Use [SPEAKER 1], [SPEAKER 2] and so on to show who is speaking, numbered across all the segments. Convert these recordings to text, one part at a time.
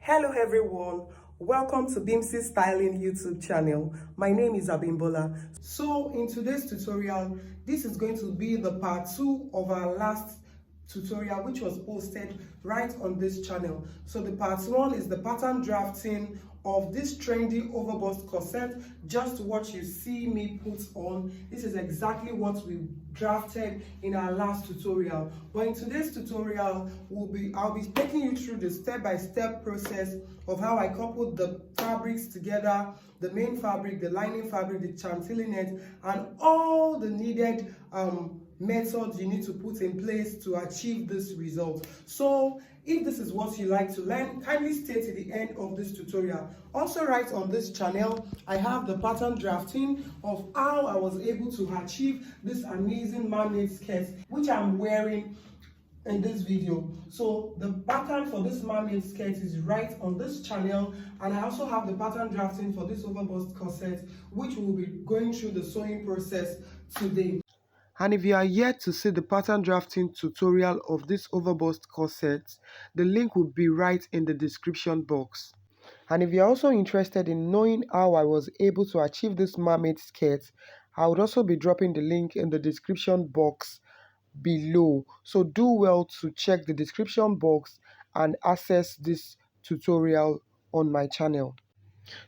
[SPEAKER 1] Hello everyone, welcome to Bimsi Styling YouTube channel. My name is Abimbola. So in today's tutorial, this is going to be the part 2 of our last tutorial which was posted right on this channel. So the part 1 is the pattern drafting of this trendy overbust corset. Just what you see me put on, this is exactly what we drafted in our last tutorial. But in today's tutorial, I'll be taking you through the step-by-step process of how I coupled the fabrics together, the main fabric, the lining fabric, the chantilly net, and all the needed methods you need to put in place to achieve this result. So if this is what you like to learn, kindly stay to the end of this tutorial. Also, right on this channel, I have the pattern drafting of how I was able to achieve this amazing mermaid skirt, which I'm wearing in this video. So the pattern for this mermaid skirt is right on this channel, and I also have the pattern drafting for this overbust corset, which we will be going through the sewing process today. And if you are yet to see the pattern drafting tutorial of this overbust corset, the link will be right in the description box. And if you're also interested in knowing how I was able to achieve this mermaid skirt, I would also be dropping the link in the description box below. So do well to check the description box and access this tutorial on my channel.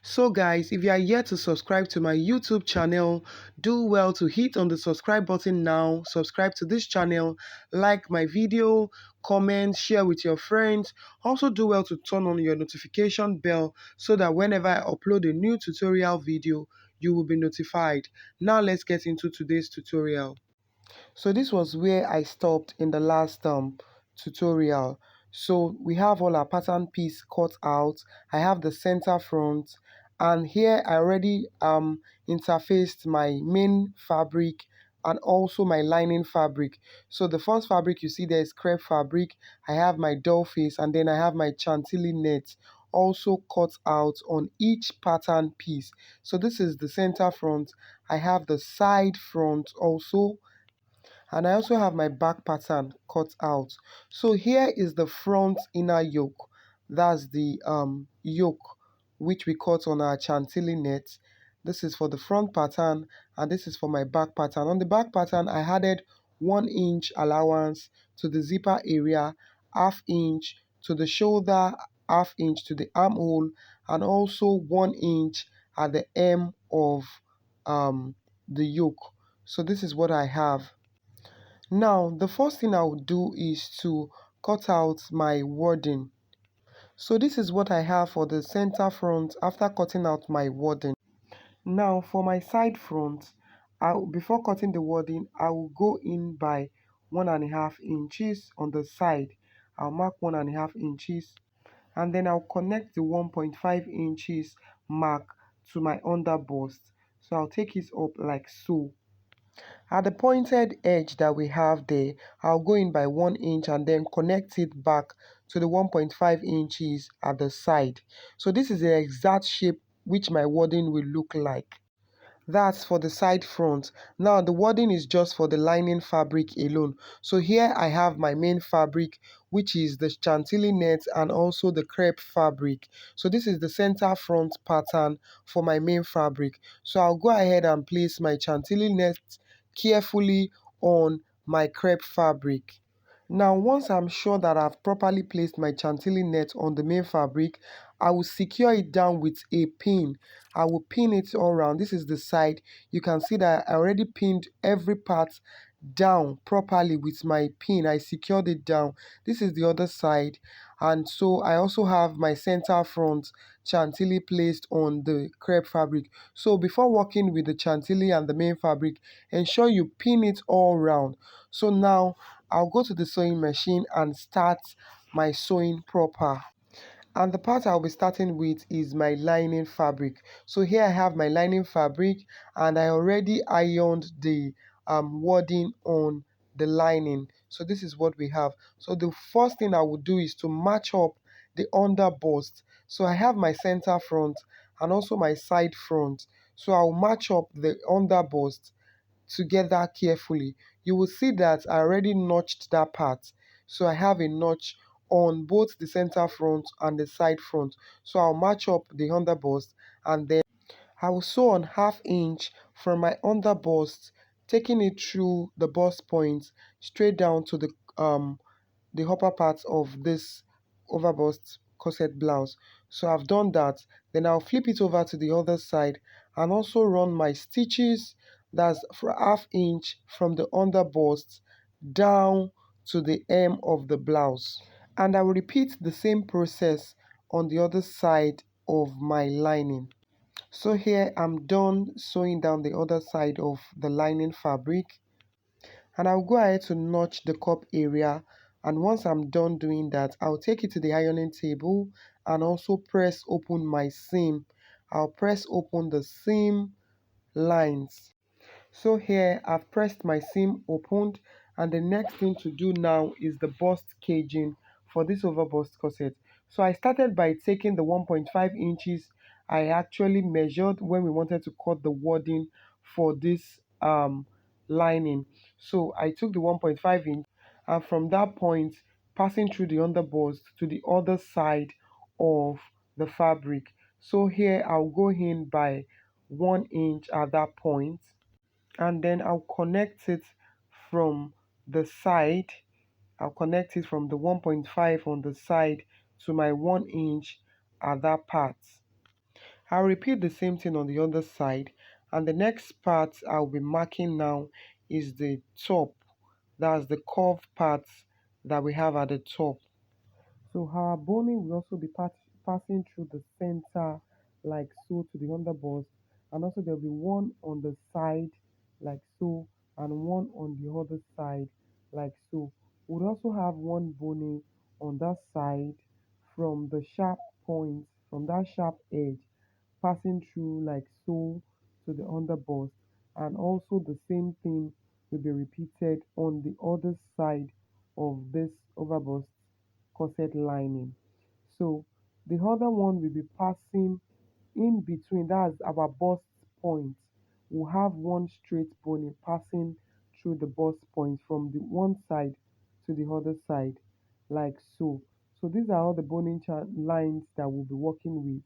[SPEAKER 1] So guys, if you are yet to subscribe to my YouTube channel, do well to hit on the subscribe button now. Subscribe to this channel, like my video, comment, share with your friends. Also do well to turn on your notification bell so that whenever I upload a new tutorial video, you will be notified. Now let's get into today's tutorial. So this was where I stopped in the last tutorial. So we have all our pattern piece cut out. I have the center front, and here I already interfaced my main fabric and also my lining fabric. So the first fabric you see there is crepe fabric. I have my doll face, and then I have my chantilly net also cut out on each pattern piece. So this is the center front. I have the side front also, and I also have my back pattern cut out. So here is the front inner yoke. That's the yoke which we cut on our chantilly net. This is for the front pattern, and this is for my back pattern. On the back pattern, I added 1 inch allowance to the zipper area, ½ inch to the shoulder, ½ inch to the armhole, and also 1 inch at the hem of the yoke. So this is what I have. Now, the first thing I would do is to cut out my wording. So this is what I have for the center front after cutting out my wording. Now, for my side front, before cutting the wording, I will go in by 1½ inches on the side. I'll mark 1½ inches, and then I'll connect the 1.5 inches mark to my underbust. So I'll take it up like so. At the pointed edge that we have there, I'll go in by 1 inch and then connect it back to the 1.5 inches at the side. So this is the exact shape which my wording will look like. That's for the side front. Now the wording is just for the lining fabric alone. So here I have my main fabric, which is the chantilly net and also the crepe fabric. So this is the center front pattern for my main fabric. So I'll go ahead and place my chantilly net carefully on my crepe fabric. Now, once I'm sure that I've properly placed my chantilly net on the main fabric, I will secure it down with a pin. I will pin it all around. This is the side. You can see that I already pinned every part down properly with my pin. I secured it down. This is the other side, and so I also have my center front chantilly placed on the crepe fabric. So before working with the chantilly and the main fabric, ensure you pin it all around. So now I'll go to the sewing machine and start my sewing proper. And the part I'll be starting with is my lining fabric. So here I have my lining fabric, and I already ironed the wording on the lining. So this is what we have. So the first thing I would do is to match up the underbust. So I have my center front and also my side front. So I'll match up the underbust together carefully. You will see that I already notched that part. So I have a notch on both the center front and the side front. So I'll match up the underbust, and then I will sew on ½ inch from my underbust, taking it through the bust point straight down to the upper part of this overbust corset blouse. So I've done that. Then I'll flip it over to the other side and also run my stitches, that's for ½ inch from the underbust down to the hem of the blouse. And I will repeat the same process on the other side of my lining. So here I'm done sewing down the other side of the lining fabric, and I'll go ahead to notch the cup area. And once I'm done doing that, I'll take it to the ironing table and also press open my seam. I'll press open the seam lines. So here I've pressed my seam opened, and the next thing to do now is the bust caging for this overbust corset. So I started by taking the 1.5 inches I actually measured when we wanted to cut the wording for this lining. So I took the 1.5 inch, and from that point passing through the underbust to the other side of the fabric. So here I'll go in by 1 inch at that point, and then I'll connect it from the side. I'll connect it from the 1.5 on the side to my 1 inch at that part. I'll repeat the same thing on the other side, and the next part I'll be marking now is the top. That's the curved part that we have at the top. So our boning will also be passing through the center like so to the underbust, and also there'll be one on the side like so, and one on the other side like so. We'll also have one boning on that side from the sharp point, from that sharp edge, passing through like so to the underbust, and also the same thing will be repeated on the other side of this overbust corset lining. So the other one will be passing in between, that's our bust point. We'll have one straight boning passing through the bust point from the one side to the other side like so. So these are all the boning lines that we'll be working with,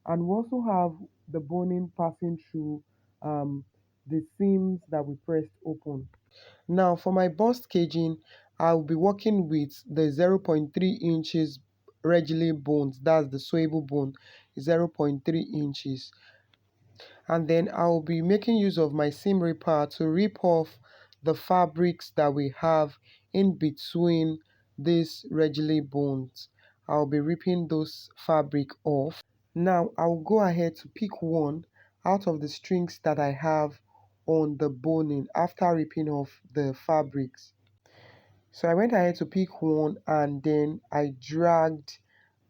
[SPEAKER 1] and we also have the boning passing through the seams that we pressed open. Now for my bust caging, I'll be working with the 0.3 inches regular bones, that's the sewable bone, 0.3 inches. And then I'll be making use of my seam ripper to rip off the fabrics that we have in between these regular bones. I'll be ripping those fabric off. Now I'll go ahead to pick one out of the strings that I have on the boning after ripping off the fabrics. So I went ahead to pick one, and then I dragged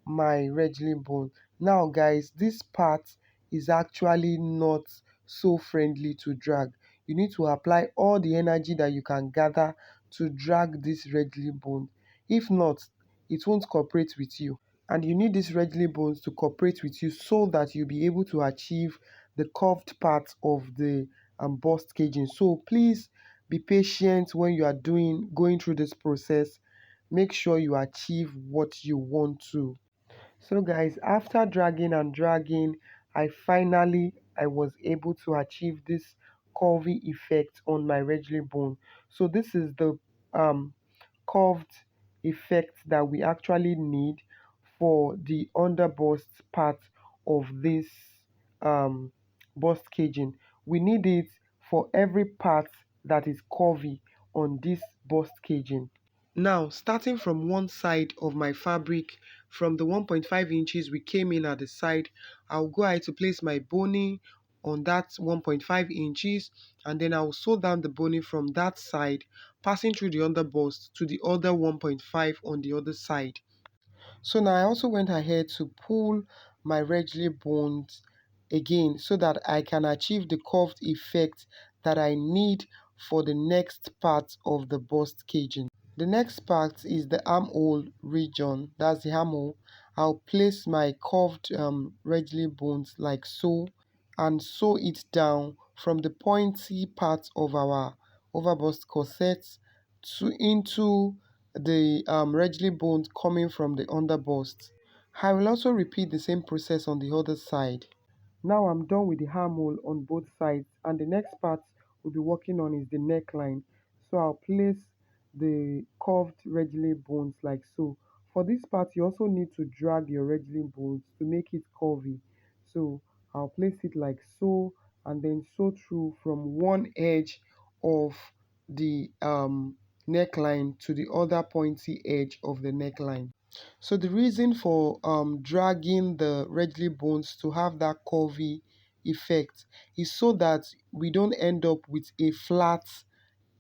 [SPEAKER 1] my wrestling bone. Now guys, this part is actually not so friendly to drag. You need to apply all the energy that you can gather to drag this wrestling bone. If not, it won't cooperate with you. And you need these wrestling bones to cooperate with you so that you'll be able to achieve the curved part of the bust caging. So please be patient when you are going through this process. Make sure you achieve what you want to. So guys, after dragging and dragging, I was able to achieve this curvy effect on my regular bone. So this is the um curved effect that we actually need for the underbust part of this um bust caging. We need it for every part that is curvy on this bust caging. Now, starting from one side of my fabric, from the 1.5 inches we came in at the side, I'll go ahead to place my boning on that 1.5 inches, and then I'll sew down the boning from that side, passing through the underbust to the other 1.5 on the other side. So now I also went ahead to pull my regular bones again so that I can achieve the curved effect that I need for the next part of the bust caging. The next part is the armhole region, that's the armhole. I'll place my curved regular bones like so, and sew it down from the pointy part of our overbust corset into
[SPEAKER 2] the regally bone coming from the underbust. I will also repeat the same process on the other side. Now I'm done with the armhole on both sides, and the next part we'll be working on is the neckline. So I'll place the curved regally bones like so. For this part you also need to drag your regally bones to make it curvy. So I'll place it like so, and then sew through from one edge of the neckline to the other pointy edge of the neckline. So the reason for dragging the regally bones to have that curvy effect is so that we don't end up with a flat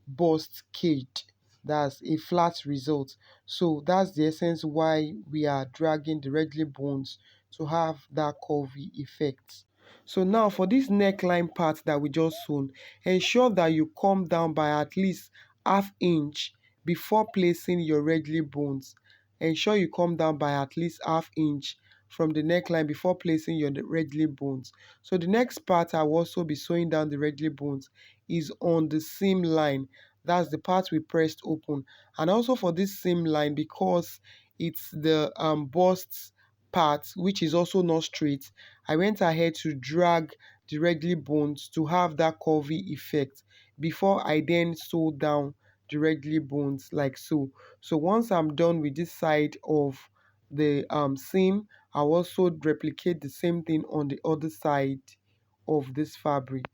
[SPEAKER 2] bust cage. That's a flat result. So that's the essence why we are dragging the regally bones to have that curvy effect. So now for this neckline part that we just sewn, ensure that you come down by at least half inch before placing your regally bones. Ensure you come down by at least half inch from the neckline before placing your regally bones. So the next part I will also be sewing down the regally bones is on the seam line. That's the part we pressed open. And also for this seam line, because it's the bust part which is also not straight, I went ahead to drag the regally bones to have that curvy effect before I then sew down the regally bones like so. So once I'm done with this side of the seam, I'll also replicate the same thing on the other side of this fabric.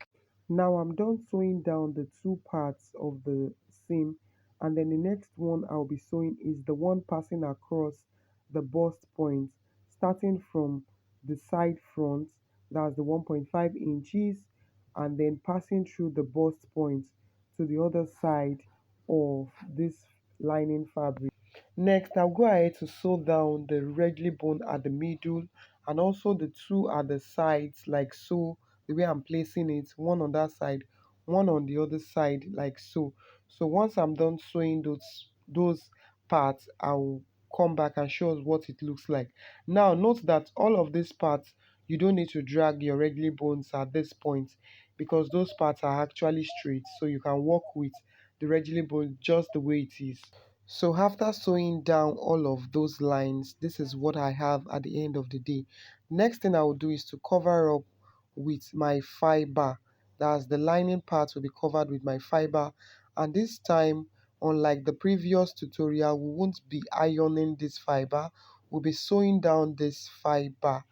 [SPEAKER 2] Now I'm done sewing down the two parts of the seam, and then the next one I'll be sewing is the one passing across the bust point, starting from the side front, that's the 1.5 inches, and then passing through the bust point to the other side of this lining fabric. Next, I'll go ahead to sew down the regally bone at the middle and also the two at the sides like so, the way I'm placing it, one on that side, one on the other side like so. So once I'm done sewing those parts, I'll come back and show us what it looks like. Now note that all of these parts, you don't need to drag your regally bones at this point because those parts are actually straight, so you can work with the regally bone just the way it is. So after sewing down all of those lines, this is what I have at the end of the day. Next thing I will do is to cover up with my fiber. That's the lining part will be covered with my fiber. And this time, unlike the previous tutorial, we won't be ironing this fiber. We'll be sewing down this fiber.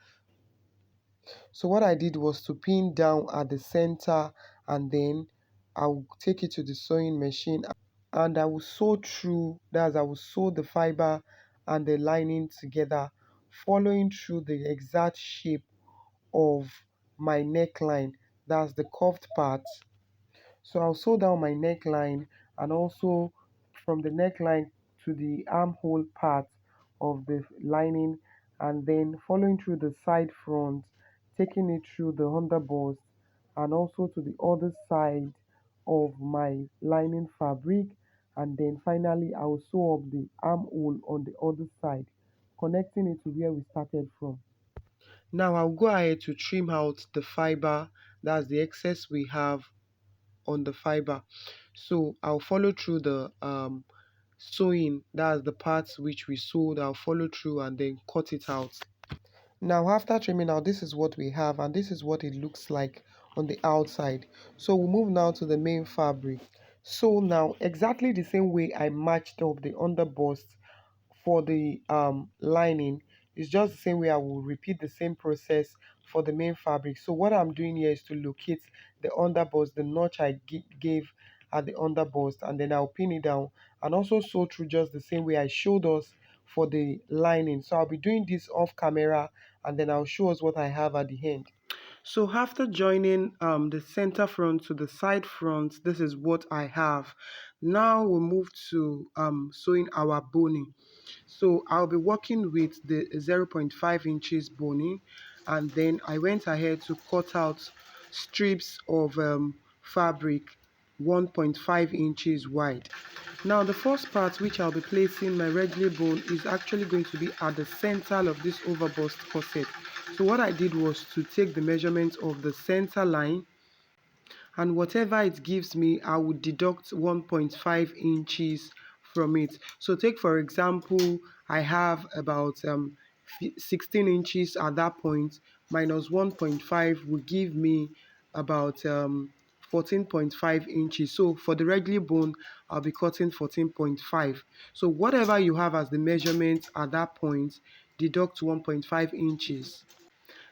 [SPEAKER 2] So what I did was to pin down at the center, and then I'll take it to the sewing machine and I will sew through, that's I will sew the fiber and the lining together, following through the exact shape of my neckline, that's the curved part. So I'll sew down my neckline and also from the neckline to the armhole part of the lining, and then following through the side front, taking it through the underbust and also to the other side of my lining fabric, and then finally I will sew up the armhole on the other side, connecting it to where we started from. Now I'll go ahead to trim out the fiber, that's the excess we have on the fiber. So I'll follow through the sewing, that's the parts which we sewed. I'll follow through and then cut it out. Now after trimming out, this is what we have and this is what it looks like on the outside. So we'll move now to the main fabric. So now exactly the same way I matched up the underbust for the lining, it's just the same way I will repeat the same process for the main fabric. So what I'm doing here is to locate the underbust, the notch I gave at the underbust, and then I'll pin it down and also sew through just the same way I showed us for the lining. So I'll be doing this off camera and then I'll show us what I have at the end. So after joining the center front to the side front, this is what I have. Now we move to sewing our boning. So I'll be working with the 0.5 inches boning, and then I went ahead to cut out strips of fabric 1.5 inches wide. Now the first part which I'll be placing my regally bone is actually going to be at the center of this overbust corset. So what I did was to take the measurement of the center line, and whatever it gives me I would deduct 1.5 inches from it. So take for example, I have about 16 inches at that point, minus 1.5 will give me about 14.5 inches. So for the regular bone, I'll be cutting 14.5. So whatever you have as the measurement at that point, deduct 1.5 inches.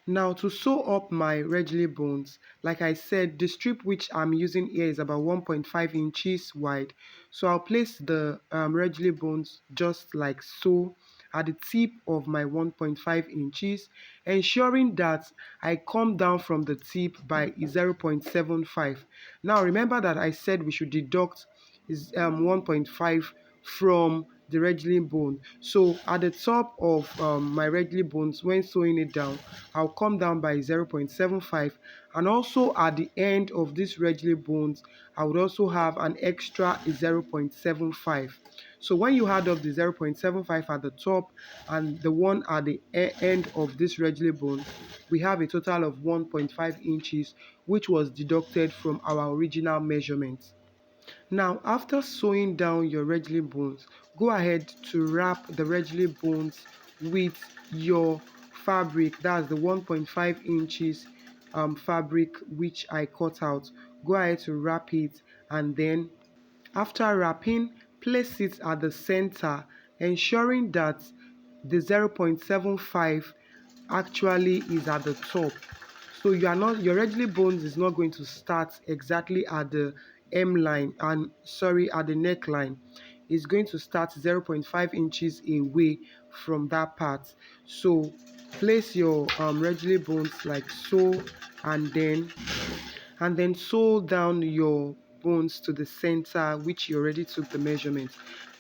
[SPEAKER 2] Now to sew up my regular bones, like I said, the strip which I'm using here is about 1.5 inches wide. So I'll place the regular bones just like so at the tip of my 1.5 inches, ensuring that I come down from the tip by 0.75. Now remember that I said we should deduct 1.5 from the regular bone. So at the top of my regular bones, when sewing it down, I'll come down by 0.75, and also at the end of these regular bones I would also have an extra 0.75. So when you add up the 0.75 at the top and the one at the end of this regular bone, we have a total of 1.5 inches, which was deducted from our original measurement. Now, after sewing down your regular bones, go ahead to wrap the regular bones with your fabric. That's the 1.5 inches fabric which I cut out. Go ahead to wrap it, and then after wrapping, place it at the center, ensuring that the 0.75 actually is at the top. So you are not, your regular bones is not going to start exactly at the hemline and sorry at the neckline. It's going to start 0.5 inches away from that part. So place your regular bones like so, and then sew down your bones to the center which you already took the measurement.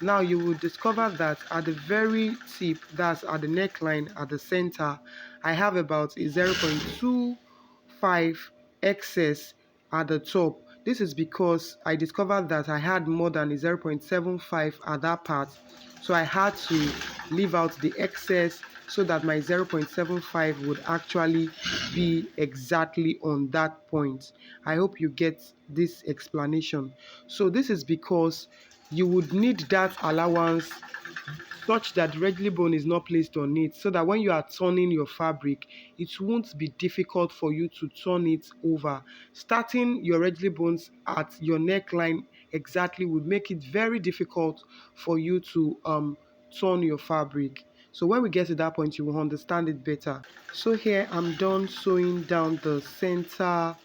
[SPEAKER 2] Now you will discover that at the very tip, that's at the neckline at the center, I have about a 0.25 excess at the top. This is because I discovered that I had more than a 0.75 at that part, so I had to leave out the excess so that my 0.75 would actually be exactly on that point. I hope you get this explanation. So this is because you would need that allowance such that regular bone is not placed on it, so that when you are turning your fabric, it won't be difficult for you to turn it over. Starting your regular bones at your neckline exactly would make it very difficult for you to turn your fabric. So when we get to that point, you will understand it better. So here I'm done sewing down the center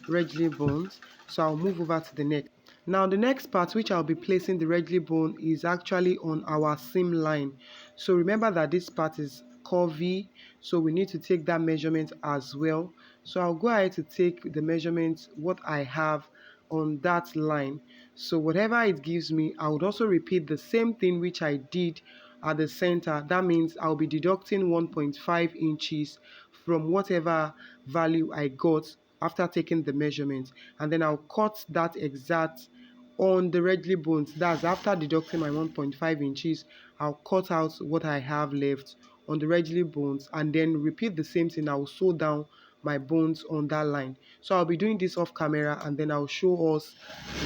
[SPEAKER 2] regular bones. So I'll move over to the neck. Now the next part which I'll be placing the regular bone is actually on our seam line. So remember that this part is curvy, so we need to take that measurement as well. So I'll go ahead to take the measurement what I have on that line. So whatever it gives me, I would also repeat the same thing which I did at the center. That means I'll be deducting 1.5 inches from whatever value I got after taking the measurement, and then I'll cut that exact on the regular bones. That's after deducting my 1.5 inches. I'll cut out what I have left on the regular bones, and then repeat the same thing. I'll sew down my bones on that line. So I'll be doing this off camera, and then I'll show us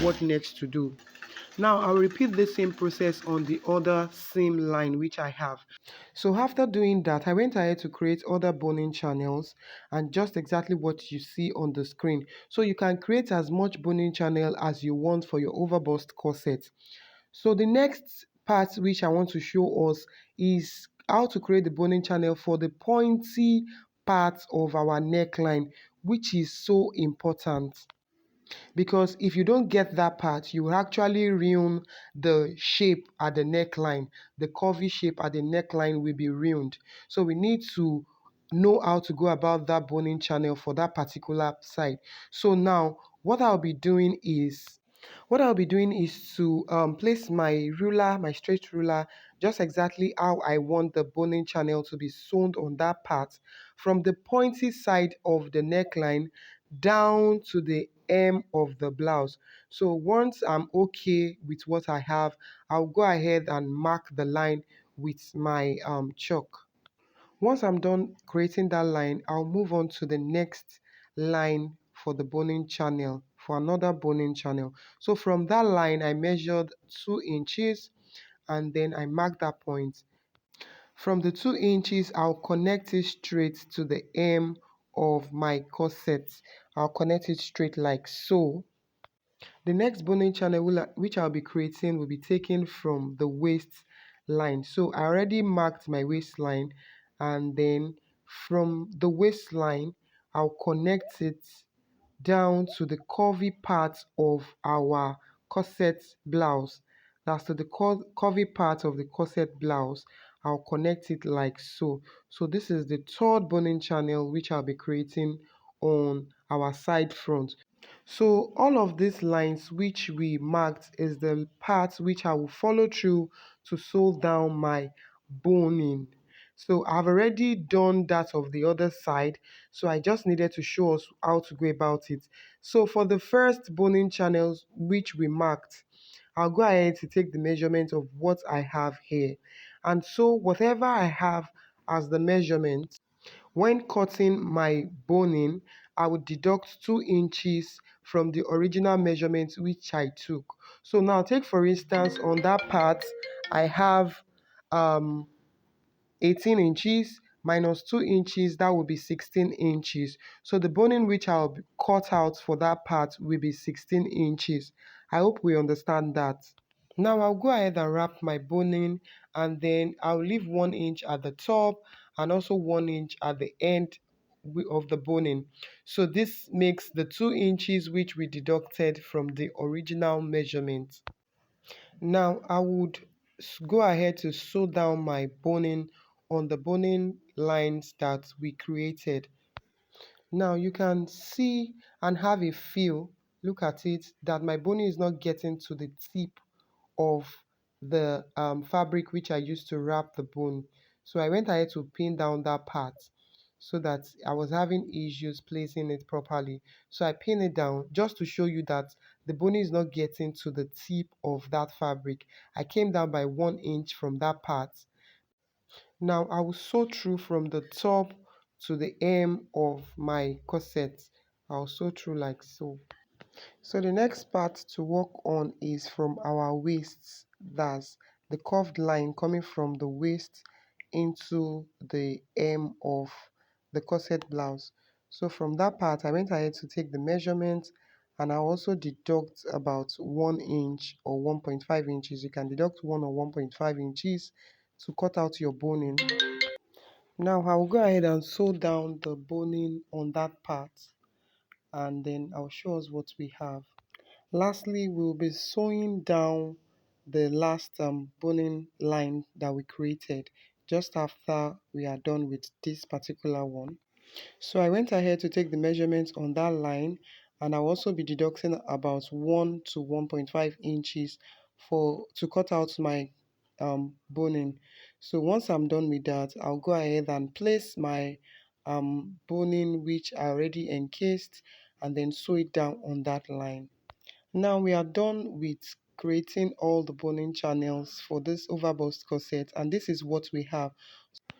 [SPEAKER 2] what next to do. Now I'll repeat the same process on the other seam line which I have. So after doing that, I went ahead to create other boning channels, and just exactly what you see on the screen. So you can create as much boning channel as you want for your overbust corset. So the next part which I want to show us is how to create the boning channel for the pointy part of our neckline, which is so important, because if you don't get that part, you will actually ruin the shape at the neckline. The curvy shape at the neckline will be ruined. So we need to know how to go about that boning channel for that particular side. So now what I'll be doing is to place my ruler, my straight ruler, just exactly how I want the boning channel to be sewn on that part, from the pointy side of the neckline down to the hem of the blouse. So once I'm okay with what I have, I'll go ahead and mark the line with my chalk. Once I'm done creating that line, I'll move on to the next line for the boning channel for another boning channel. So from that line I measured 2 inches and then I marked that point. From the 2 inches, I'll connect it straight to the hem of my corset. I'll connect it straight like so. The next boning channel which I'll be creating will be taken from the waist line. So I already marked my waistline, and then from the waistline, I'll connect it down to the curvy part of our corset blouse. That's to the curvy part of the corset blouse. I'll connect it like so. So this is the third boning channel which I'll be creating on our side front. So all of these lines which we marked is the part which I will follow through to sew down my boning. So I've already done that of the other side, so I just needed to show us how to go about it. So for the first boning channels which we marked, I'll go ahead to take the measurement of what I have here. And so whatever I have as the measurement, when cutting my boning, I would deduct 2 inches from the original measurement which I took. So now take for instance on that part, I have 18 inches minus 2 inches, that will be 16 inches. So the boning which I'll cut out for that part will be 16 inches. I hope we understand that. Now I'll go ahead and wrap my boning, and then I'll leave 1 inch at the top and also 1 inch at the end of the boning. So this makes the 2 inches which we deducted from the original measurement. Now I would go ahead to sew down my boning on the boning lines that we created. Now you can see and have a feel, look at it, that my boning is not getting to the tip of the fabric which I used to wrap the bone. So I went ahead to pin down that part so that I was having issues placing it properly. So I pin it down just to show you that the bone is not getting to the tip of that fabric. I came down by 1 inch from that part. Now I will sew through from the top to the hem of my corset. I'll sew through like so. So the next part to work on is from our waists. That's the curved line coming from the waist into the hem of the corset blouse. So from that part, I went ahead to take the measurement, and I also deduct about 1 inch or 1.5 inches. You can deduct 1 or 1.5 inches to cut out your boning. Now I will go ahead and sew down the boning on that part, and then I'll show us what we have. Lastly, we'll be sewing down the last boning line that we created just after we are done with this particular one. So I went ahead to take the measurements on that line, and I'll also be deducting about 1 to 1.5 inches to cut out my boning. So once I'm done with that, I'll go ahead and place my boning which I already encased, and then sew it down on that line. Now we are done with creating all the boning channels for this overbust corset, and this is what we have.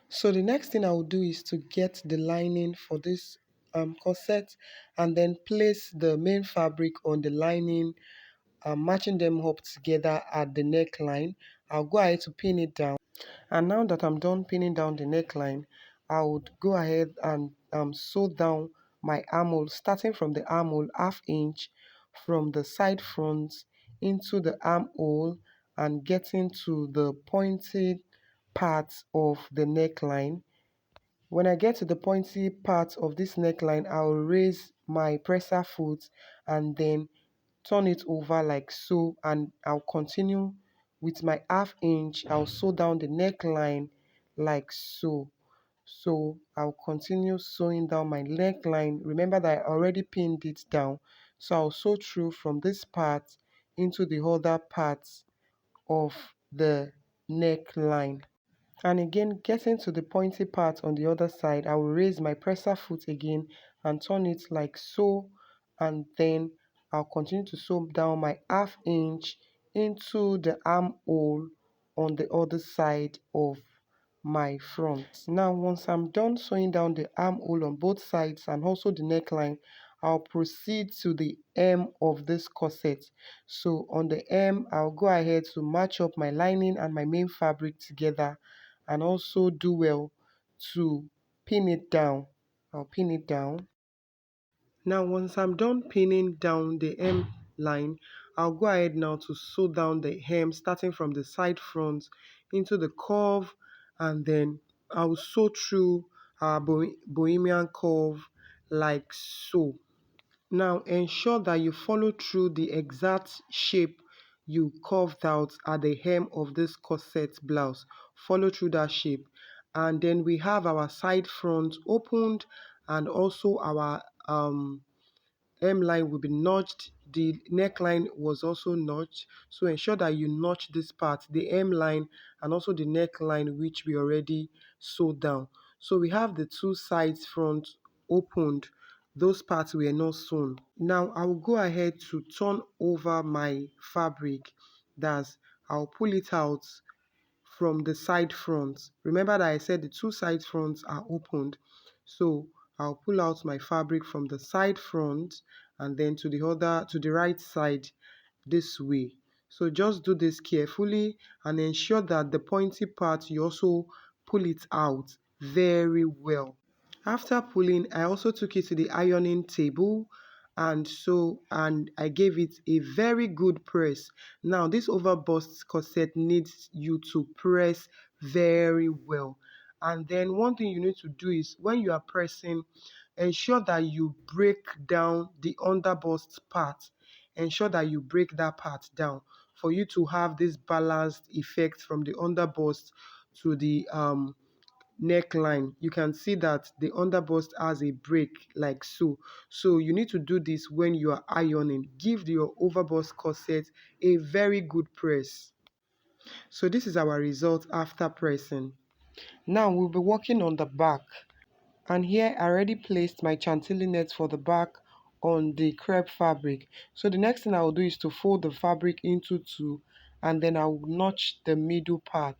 [SPEAKER 2] So the next thing I will do is to get the lining for this corset, and then place the main fabric on the lining, matching them up together at the neckline. I'll go ahead to pin it down. And now that I'm done pinning down the neckline, I would go ahead and sew down my armhole, starting from the armhole ½ inch from the side front into the armhole and getting to the pointed part of the neckline. When I get to the pointy part of this neckline, I will raise my presser foot and then turn it over like so, and I'll continue with my ½ inch. I'll sew down the neckline like so. So I'll continue sewing down my neckline. Remember that I already pinned it down, so I'll sew through from this part into the other parts of the neckline. And again, getting to the pointy part on the other side, I will raise my presser foot again and turn it like so, and then I'll continue to sew down my ½ inch into the armhole on the other side of my front. Now once I'm done sewing down the armhole on both sides and also the neckline, I'll proceed to the hem of this corset. So on the hem, I'll go ahead to match up my lining and my main fabric together, and also do well to pin it down. I'll pin it down. Now once I'm done pinning down the hem line, I'll go ahead now to sew down the hem starting from the side front into the curve, and then I'll sew through our bohemian curve like so. Now ensure that you follow through the exact shape you curved out at the hem of this corset blouse. Follow through that shape. And then we have our side front opened, and also our hemline will be notched. The neckline was also notched. So ensure that you notch this part, the hemline and also the neckline, which we already sewed down. So we have the two sides front opened. Those parts were not sewn. Now I will go ahead to turn over my fabric. That's, I'll pull it out from the side fronts. Remember that I said the two side fronts are opened. So I'll pull out my fabric from the side front and then to the right side this way. So just do this carefully and ensure that the pointy part you also pull it out very well. After pulling, I also took it to the ironing table, and I gave it a very good press. Now this overbust corset needs you to press very well. And then one thing you need to do is when you are pressing, ensure that you break down the underbust part. Ensure that you break that part down for you to have this balanced effect from the underbust to the neckline. You can see that the underbust has a break like so. So you need to do this when you are ironing. Give your overbust corset a very good press. So this is our result after pressing. Now we'll be working on the back. And here I already placed my chantilly net for the back on the crepe fabric. So the next thing I will do is to fold the fabric into two, and then I will notch the middle part.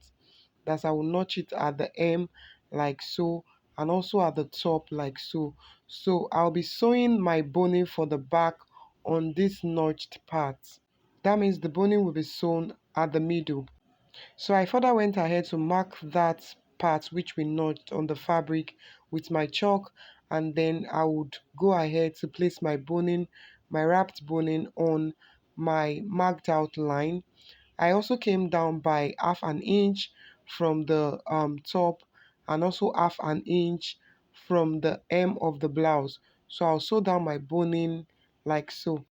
[SPEAKER 2] That's, I will notch it at the hem like so, and also at the top like so. So I'll be sewing my boning for the back on this notched part. That means the boning will be sewn at the middle. So I further went ahead to mark that part which we notched on the fabric with my chalk, and then I would go ahead to place my boning, my wrapped boning on my marked out line. I also came down by half an inch from the top, and also half an inch from the hem of the blouse. So I'll sew down my boning like so.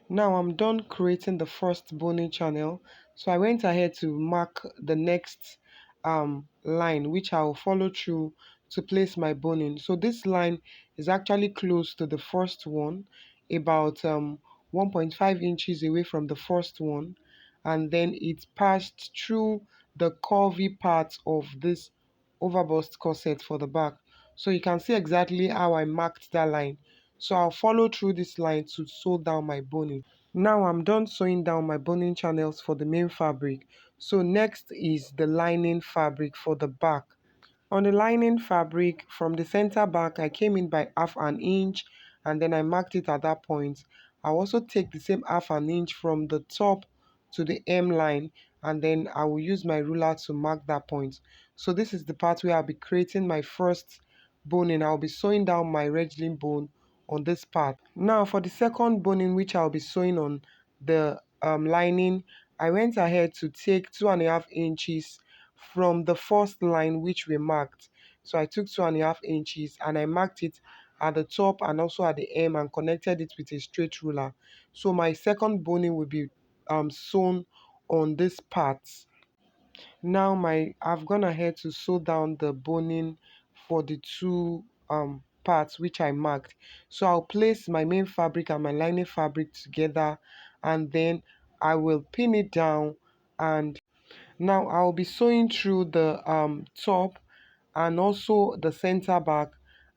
[SPEAKER 2] Now I'm done creating the first boning channel. So I went ahead to mark the next line, which I will follow through to place my boning. So this line is actually close to the first one, about 1.5 inches away from the first one, and then it passed through the curvy part of this overbust corset for the back. So you can see exactly how I marked that line. So I'll follow through this line to sew down my boning. Now I'm done sewing down my boning channels for the main fabric. So next is the lining fabric for the back. On the lining fabric, from the center back, I came in by half an inch, and then I marked it at that point. I'll also take the same half an inch from the top to the hem line, and then I will use my ruler to mark that point. So this is the part where I'll be creating my first boning. I'll be sewing down my wedging bone on this part. Now for the second boning, which I'll be sewing on the lining, I went ahead to take 2.5 inches from the first line which we marked. So I took 2.5 inches and I marked it at the top and also at the hem and connected it with a straight ruler. So my second boning will be sewn on this part. Now I've gone ahead to sew down the boning for the two parts which I marked. So I'll place my main fabric and my lining fabric together, and then I will pin it down, and now I'll be sewing through the top and also the center back,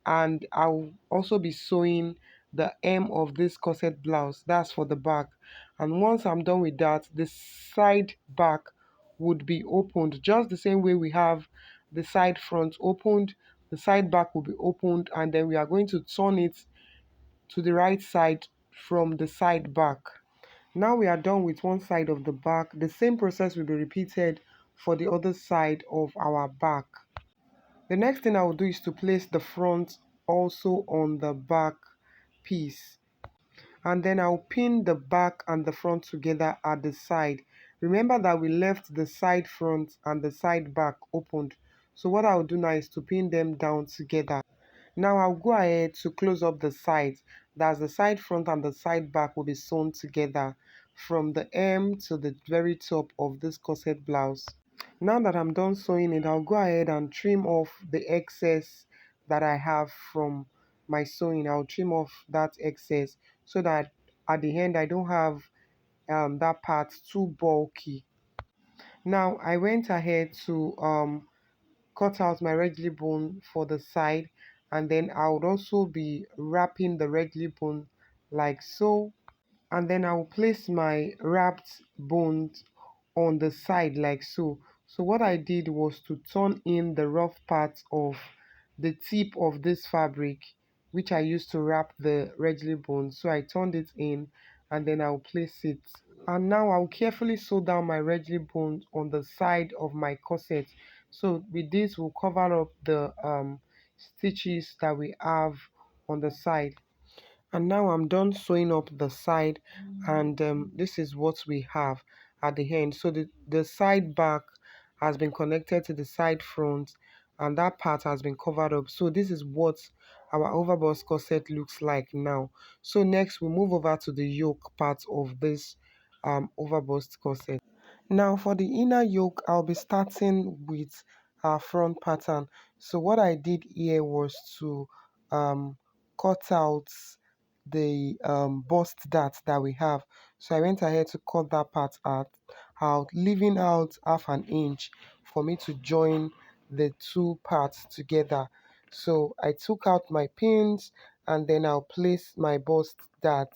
[SPEAKER 2] and I'll also be sewing the hem of this corset blouse. That's for the back. And once I'm done with that, the side back would be opened just the same way we have the side front opened. The side back will be opened, and then we are going to turn it to the right side from the side back. Now we are done with one side of the back. The same process will be repeated for the other side of our back. The next thing I will do is to place the front also on the back piece, and then I'll pin the back and the front together at the side. Remember that we left the side front and the side back opened, so what I'll do now is to pin them down together. Now I'll go ahead to close up the sides. That's the side front and the side back will be sewn together from the hem to the very top of this corset blouse. Now that I'm done sewing it, I'll go ahead and trim off the excess that I have from my sewing. I'll trim off that excess so that at the end I don't have that part too bulky. Now I went ahead to cut out my regular bone for the side, and then I would also be wrapping the regular bone like so, and then I will place my wrapped bones on the side like so. So what I did was to turn in the rough part of the tip of this fabric which I used to wrap the regular bone. So I turned it in and then I'll place it. And now I'll carefully sew down my regular bone on the side of my corset. So with this we'll cover up the stitches that we have on the side. And now I'm done sewing up the side, and this is what we have at the end. So the side back has been connected to the side front, and that part has been covered up. So this is what our overbust corset looks like now. So next we move over to the yoke part of this overbust corset. Now for the inner yoke, I'll be starting with our front pattern. So what I did here was to cut out the bust dart that we have. So I went ahead to cut that part out, leaving out half an inch for me to join the two parts together. So I took out my pins and then I'll place my bust dart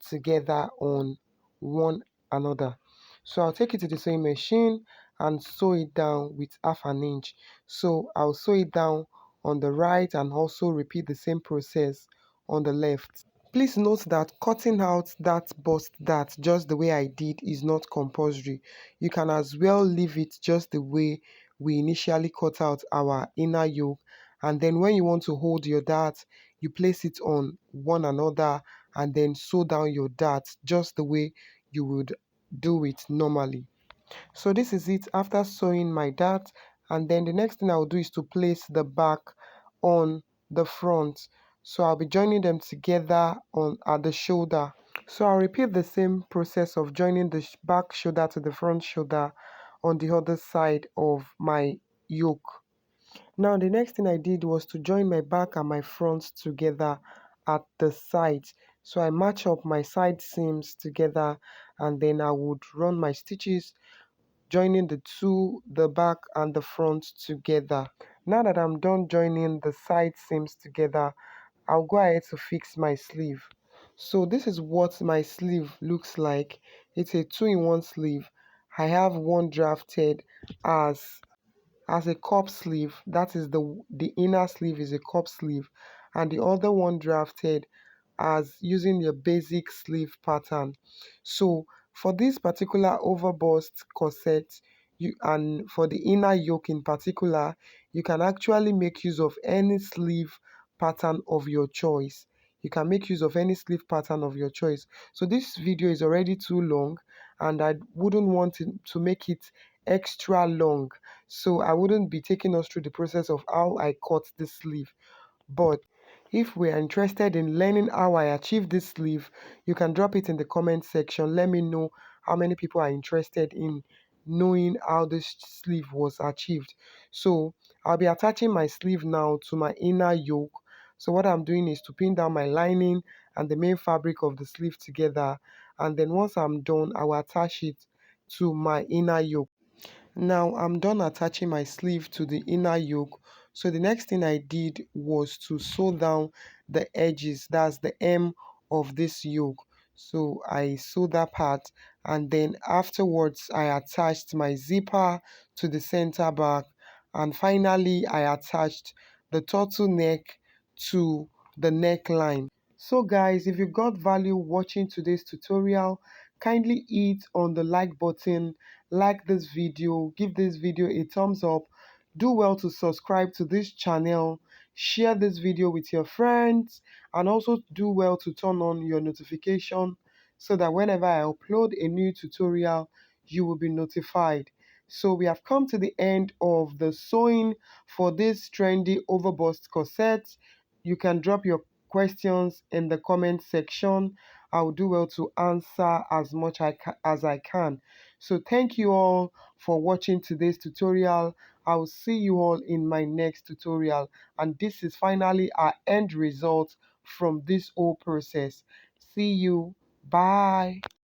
[SPEAKER 2] together on one another. So I'll take it to the sewing machine and sew it down with half an inch. So I'll sew it down on the right and also repeat the same process on the left. Please note that cutting out that bust dart just the way I did is not compulsory. You can as well leave it just the way we initially cut out our inner yoke, and then when you want to hold your dart, you place it on one another and then sew down your dart just the way you would do it normally. So this is it after sewing my dart, and then the next thing I'll do is to place the back on the front. So I'll be joining them together on at the shoulder. So I'll repeat the same process of joining the back shoulder to the front shoulder on the other side of my yoke. Now the next thing I did was to join my back and my front together at the sides. So I match up my side seams together and then I would run my stitches joining the back and the front together. Now that I'm done joining the side seams together, I'll go ahead to fix my sleeve. So this is what my sleeve looks like. It's a 2-in-1 sleeve. I have one drafted as a cup sleeve. That is the inner sleeve is a cup sleeve, and the other one drafted as using your basic sleeve pattern. So for this particular overbust corset, and for the inner yoke in particular, you can actually make use of any sleeve pattern of your choice. You can make use of any sleeve pattern of your choice. So this video is already too long and I wouldn't want to make it extra long, so I wouldn't be taking us through the process of how I cut this sleeve. But if we are interested in learning how I achieve this sleeve, you can drop it in the comment section. Let me know how many people are interested in knowing how this sleeve was achieved. So I'll be attaching my sleeve now to my inner yoke. So what I'm doing is to pin down my lining and the main fabric of the sleeve together, and then once I'm done, I will attach it to my inner yoke. Now I'm done attaching my sleeve to the inner yoke. So the next thing I did was to sew down the edges, that's the hem of this yoke. So I sewed that part, and then afterwards I attached my zipper to the center back, and finally I attached the turtleneck to the neckline. So guys, if you got value watching today's tutorial, kindly hit on the like button, like this video, give this video a thumbs up, do well to subscribe to this channel, share this video with your friends, and also do well to turn on your notification so that whenever I upload a new tutorial, you will be notified. So we have come to the end of the sewing for this trendy overbust corset. You can drop your questions in the comment section. I'll do well to answer as much as I can. So thank you all for watching today's tutorial. I'll see you all in my next tutorial. And this is finally our end result from this whole process. See you. Bye.